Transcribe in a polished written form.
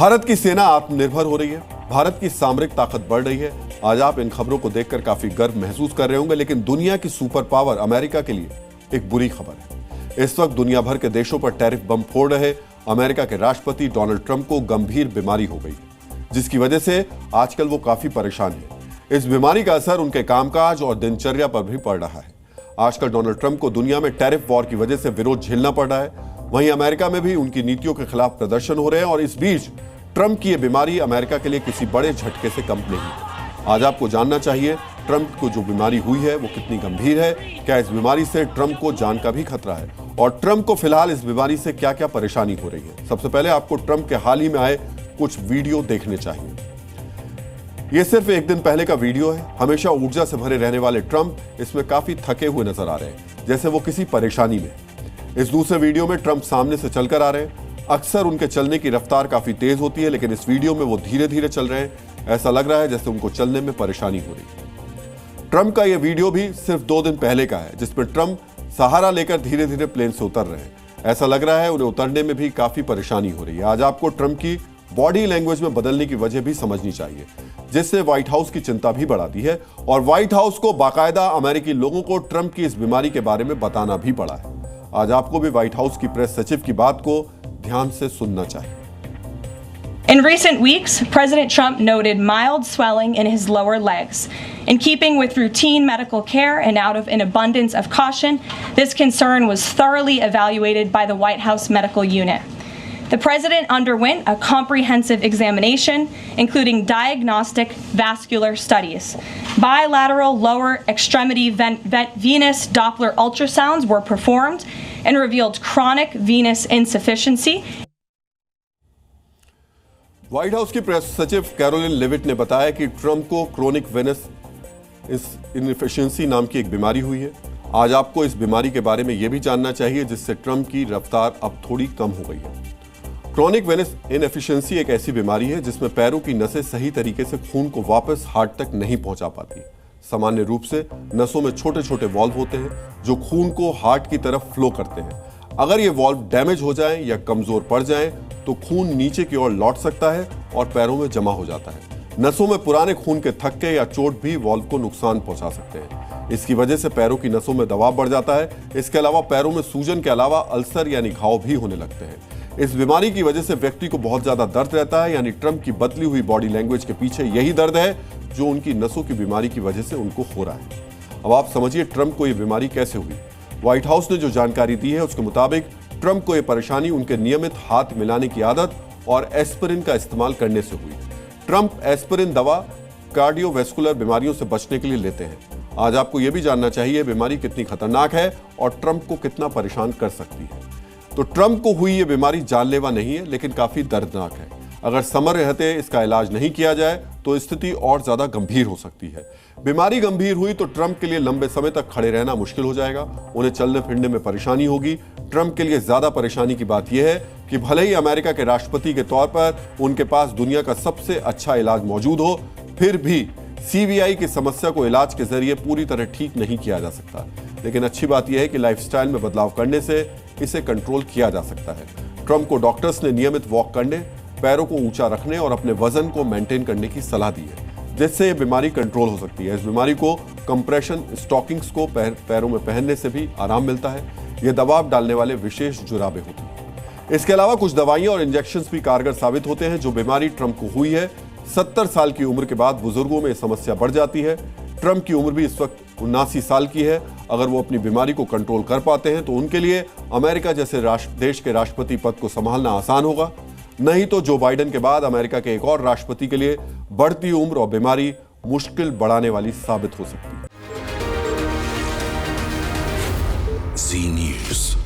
भारत की सेना आत्मनिर्भर हो रही है, भारत की सामरिक ताकत बढ़ रही है। आज आप इन खबरों को देखकर काफी गर्व महसूस कर रहे होंगे, लेकिन दुनिया की सुपर पावर अमेरिका के लिए एक बुरी खबर है। इस वक्त दुनिया भर के देशों पर टैरिफ बम फोड़ रहे अमेरिका के राष्ट्रपति डोनाल्ड ट्रंप को गंभीर बीमारी हो गई, जिसकी वजह से आजकल वो काफी परेशान है। इस बीमारी का असर उनके कामकाज और दिनचर्या पर भी पड़ रहा है। आजकल डोनाल्ड ट्रंप को दुनिया में टैरिफ वॉर की वजह से विरोध झेलना पड़ रहा है। वहीं अमेरिका में भी उनकी नीतियों के खिलाफ प्रदर्शन हो रहे हैं और इस बीच ट्रंप की यह बीमारी अमेरिका के लिए किसी बड़े झटके से कम नहीं है। आज आपको जानना चाहिए ट्रंप को जो बीमारी हुई है वो कितनी गंभीर है, क्या इस बीमारी से ट्रंप को जान का भी खतरा है और ट्रंप को फिलहाल इस बीमारी से क्या क्या परेशानी हो रही है। सबसे पहले आपको ट्रंप के हाल ही में आए कुछ वीडियो देखने चाहिए। यह सिर्फ एक दिन पहले का वीडियो है। हमेशा ऊर्जा से भरे रहने वाले ट्रंप इसमें काफी थके हुए नजर आ रहे हैं, जैसे वो किसी परेशानी में। इस दूसरे वीडियो में ट्रंप सामने से चलकर आ रहे हैं। अक्सर उनके चलने की रफ्तार काफी तेज होती है, लेकिन इस वीडियो में वो धीरे धीरे चल रहे हैं। ऐसा लग रहा है जैसे उनको चलने में परेशानी हो रही है। ट्रंप का यह वीडियो भी सिर्फ 2 दिन पहले का है, जिसमें ट्रंप सहारा लेकर धीरे धीरे प्लेन से उतर रहे हैं। ऐसा लग रहा है उन्हें उतरने में भी काफी परेशानी हो रही है। आज आपको ट्रंप की बॉडी लैंग्वेज में बदलने की वजह भी समझनी चाहिए, जिससे व्हाइट हाउस की चिंता भी बढ़ा दी है और व्हाइट हाउस को बाकायदा अमेरिकी लोगों को ट्रंप की इस बीमारी के बारे में बताना भी पड़ा है। आज आपको भी व्हाइट हाउस की प्रेस सचिव की बात को ध्यान से सुनना चाहिए। In recent weeks, President Trump noted mild swelling in his lower legs. In keeping with routine medical care and out of an abundance of caution, this concern was thoroughly evaluated by the White House medical unit. The president underwent a comprehensive examination, including diagnostic vascular studies. Bilateral lower extremity venous Doppler ultrasounds were performed and revealed chronic venous insufficiency. White house की press सचिव Karoline Leavitt ने बताया कि Trump को chronic venous inefficiency नाम की एक बीमारी हुई है। आज आपको इस बीमारी के बारे में यह भी जानना चाहिए, जिससे ट्रंप की रफ्तार अब थोड़ी कम हो गई है। क्रोनिक वेनस इनएफिशिएंसी एक ऐसी बीमारी है जिसमें पैरों की नसें सही तरीके से खून को वापस हार्ट तक नहीं पहुंचा पाती। सामान्य रूप से नसों में छोटे छोटे वॉल्व होते हैं जो खून को हार्ट की तरफ फ्लो करते हैं। अगर ये वॉल्व डैमेज हो जाएं या कमजोर पड़ जाएं तो खून नीचे की ओर लौट सकता है और पैरों में जमा हो जाता है। नसों में पुराने खून के थक्के या चोट भी वॉल्व को नुकसान पहुंचा सकते हैं। इसकी वजह से पैरों की नसों में दबाव बढ़ जाता है। इसके अलावा पैरों में सूजन के अलावा अल्सर यानी घाव भी होने लगते हैं। इस बीमारी की वजह से व्यक्ति को बहुत ज्यादा दर्द रहता है, यानी ट्रंप की बदली हुई बॉडी लैंग्वेज के पीछे यही दर्द है जो उनकी नसों की बीमारी की वजह से उनको हो रहा है। अब आप समझिए ट्रंप को यह बीमारी कैसे हुई। व्हाइट हाउस ने जो जानकारी दी है उसके मुताबिक ट्रंप को यह परेशानी उनके नियमित हाथ मिलाने की आदत और एस्पिरिन का इस्तेमाल करने से हुई। ट्रंप एस्पिरिन दवा कार्डियोवैस्कुलर बीमारियों से बचने के लिए लेते हैं। आज आपको यह भी जानना चाहिए बीमारी कितनी खतरनाक है और ट्रंप को कितना परेशान कर सकती है। तो ट्रंप को हुई यह बीमारी जानलेवा नहीं है, लेकिन काफी दर्दनाक है। अगर समय रहते इसका इलाज नहीं किया जाए तो स्थिति और ज्यादा गंभीर हो सकती है। बीमारी गंभीर हुई तो ट्रंप के लिए लंबे समय तक खड़े रहना मुश्किल हो जाएगा। उन्हें चलने फिरने में परेशानी होगी। ट्रंप के लिए ज्यादा परेशानी की बात यह है कि भले ही अमेरिका के राष्ट्रपति के तौर पर उनके पास दुनिया का सबसे अच्छा इलाज मौजूद हो, फिर भी सीवीआई की समस्या को इलाज के जरिए पूरी तरह ठीक नहीं किया जा सकता। लेकिन अच्छी बात यह है कि लाइफस्टाइल में बदलाव करने से इसे कंट्रोल किया जा सकता है। ट्रंप को डॉक्टर्स ने नियमित वॉक करने, पैरों को ऊंचा रखने और अपने वजन को मेंटेन करने की सलाह दी है, जिससे यह बीमारी कंट्रोल हो सकती है। इस बीमारी को कंप्रेशन स्टॉकिंग्स को पैरों में पहनने से भी आराम मिलता है। यह दबाव डालने वाले विशेष जुराबें होती हैं। इसके अलावा कुछ दवाइयां और इंजेक्शंस भी कारगर साबित होते हैं। जो बीमारी ट्रंप को हुई है, 70 साल की उम्र के बाद बुजुर्गों में यह समस्या बढ़ जाती है। ट्रंप की उम्र भी इस वक्त 79 साल की है। अगर वो अपनी बीमारी को कंट्रोल कर पाते हैं तो उनके लिए अमेरिका जैसे देश के राष्ट्रपति पद को संभालना आसान होगा। नहीं तो जो बाइडेन के बाद अमेरिका के एक और राष्ट्रपति के लिए बढ़ती उम्र और बीमारी मुश्किल बढ़ाने वाली साबित हो सकती है। जी न्यूज़।